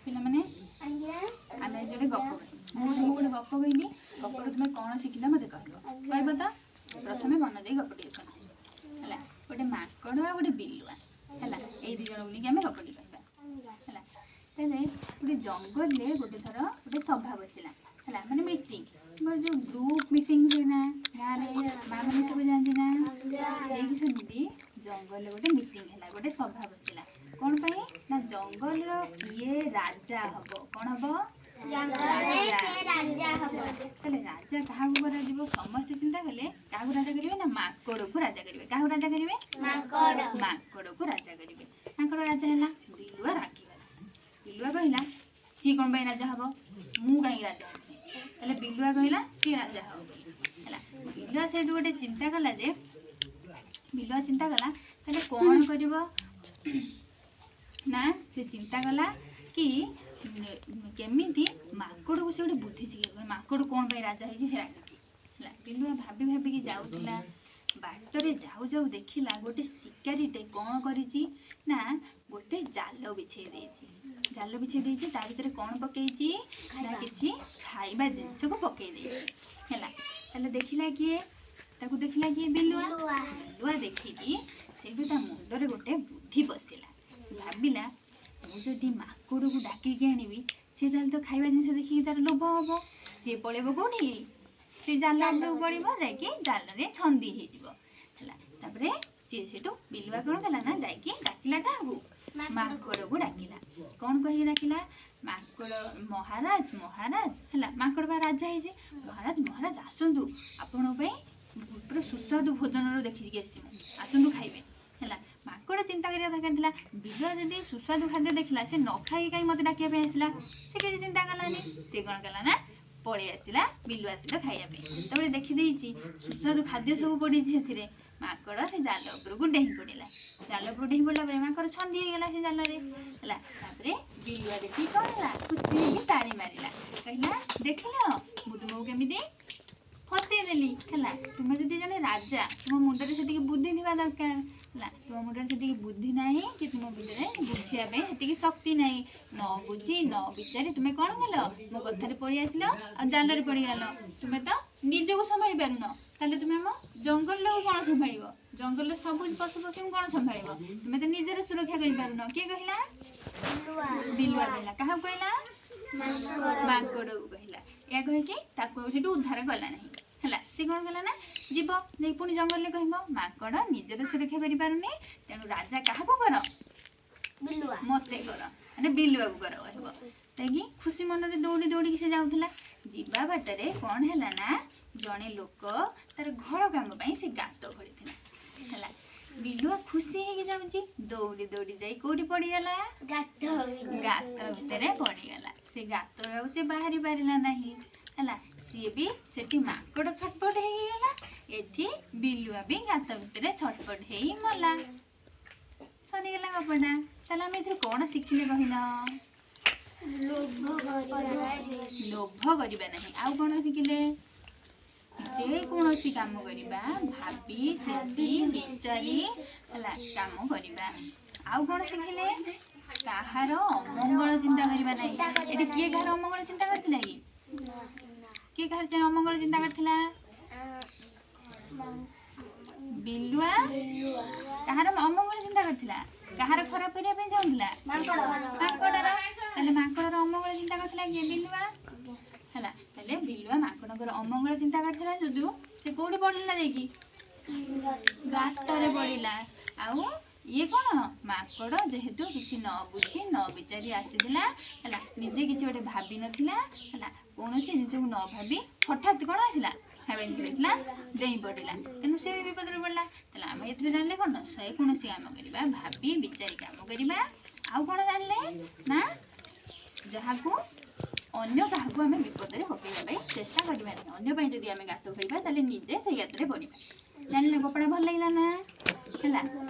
ପିଲାମାନେ ଆମେ ଯୋଟେ ଗପ ମୁଁ ଗୋଟେ ଗପ କହିବି ଗପରୁ तुम कौन शिखिल मत कह तो प्रथम मन दे गपटी शुण है गोटे माकड़ आ गोटे बिलुआ है ये दी जन बोलिक आम गपटी कहवा है गोटे जंगल में गोटे थर गोटे सभा बसला है माने मीटिंग जो ग्रुप मीटिंग हुए ना गाँव में माँ मैंने सब जानती ना ये सेमती जंगल गोटे मीटिंग है गोटे सभा बसला कौन पाई ना जंगल किए राजा हम कौन हम राजा क्या समस्त चिंता कले क्या राजा करेंगे ना माकड़ को राजा करेंगे क्या राजा करेंगे माकड़ को राजा करेंगे माकड़ राजा है बिलुआ रागिगला बिलुआ कहला सी कौन पाई राजा हम मु कहीं राजा हेल्ले बिलुआ कहला सी राजा हम है बिलुआ से गोटे चिंता कला जे बिलुआ चिंता कला ताले कौन कर ना से चिंता कला कि केमिति माकड़ को से गोटे बुद्धि शिखे माकड़ कौन पाई राजा है रागी है बिलुआ भाभी भाविकी जाऊला बाटरे जाऊ जाऊ देखला गोटे शिकारीटे कौन करी ना गोटे जाल बिछे जाल बिछे ता भीतर कौन पकई ना कि खाइबा जिनस को पकई है देखला किए ताकू देखला किए बिलुआ बिलुआ देखिकी से मुंडरे गोटे बुद्धि पशिला भाविला मुझे माकड़ को डाकिकी आनी सी तो खाइबा जिन देखिए तार लोभ हम सी पड़ेब कौटी से जाल पड़े जाकि जाल छंदी होपर सी से बिलुआ कौन कला ना जाकि डाकिला क्या माकड़ को डाकिला कौन कही डाकिला माकड़ महाराज महाराज है माकड़ बा राजा है महाराज महाराज आसतु आपण पूरा सुस्वादु भोजन देखिए आसतु खाइबे है माकड़ चिंता करिया दरकार बिलुआ जदि सुस्वादु खाद्य देखला से न खाई कहीं मत डाकिया आसला से किसी चिंता कलानी से कौन कला ना पलि आसला बिलुआ सहित खाइबा देखी सुस्वादु खाद्य सब पड़ी से माकड़ से जाल उपरको डेही पड़ा जाल उपर डेही पड़ा माकड़ छंदी होगला से जाल बिलुआ देखी कौन है खुशी ताड़ी मारा कहला देख मु तुमको केमी फसईदेली है तुम जब जड़े राजा तुम मुंडे से बुद्धि ना दरकार है तुम मुंडे से बुद्धि ना कि तुम भर बुझापी शक्ति ना न बुझी न विचारी तुम्हें कौन कल मो कथार पड़ी आसल जाल पड़गल तुम्हें तो निजक संभाई पारुन ताले तुम्हें मो जंगल को कौन संभाल जंगल सब पशु पक्षी को कौन संभाल तुम्हें तो निजर सुरक्षा कर किए कहला बिलुआ कहला क्या कहला माकड़ को कहला या कहीकि उद्धार कला ना है सी कौन कला ना जीव नहीं पुणी जंगल में कह माकड़ निजर सुरक्षा कर तेणु राजा क्या कर मत कर मैंने बिलुआ को कर कह खुशी मन में दौड़ी दौड़ी से जाऊला जीवा बाटर कौन है ना जड़े लोक तार घर काम से गात खड़ी है बिलुआ खुशी हो जाऊँगी दौड़ी दौड़ी जा कौटी पड़गला गात भितर पड़गला से गात से बाहरी पारा ना है सी भी से माकड़ छटपट होगला ये बिलुआ भी गात भितर छटपट हो मला सरीगला गपटा चल आम ए कौन शिखिले कहल लोभ करवा नहीं आउ कौन शिखिले जेकोसी काम करवा भाभी चिंती विचारी है काम करवा आउ कौन शिखिले कहार अमंगल चिंता करवा नहीं ये किए कहार अमंगल चिंता करथिला कि किए कहार अमंगल चिंता करथिला बिलुआ कहार अमंगल चिंता करथिला कहार खराब करिया पे जाउला माकड़र माकड़र अमंगल चिंता करथिला कि बिलुआ है बिलुआ माकड़ अमंगल चिंता करथिला जदू से कौटी पड़ला जाकि गातर पड़ा आउ ये कौन माकड़ जेहेतु किसी न बुझी न विचारी आसीला है निजे किसी गोटे भाभी नाला है कौन से निजक न भाभी हठात कौन आसला खाଇବା देखला डेई पड़ा तेणु से भी विपद पड़ा तेल आम ये जानले कौन से कौन काम करवा भाभी विचारी काम करवा आउ कौन जानले ना जहाँ को अन्य क्या आम विपद में पकड़ा चेष्टा करवा नहीं अन्य जब आम गात खोलवा निजे से गात पड़ा जानले कपड़ा भल लगे ना है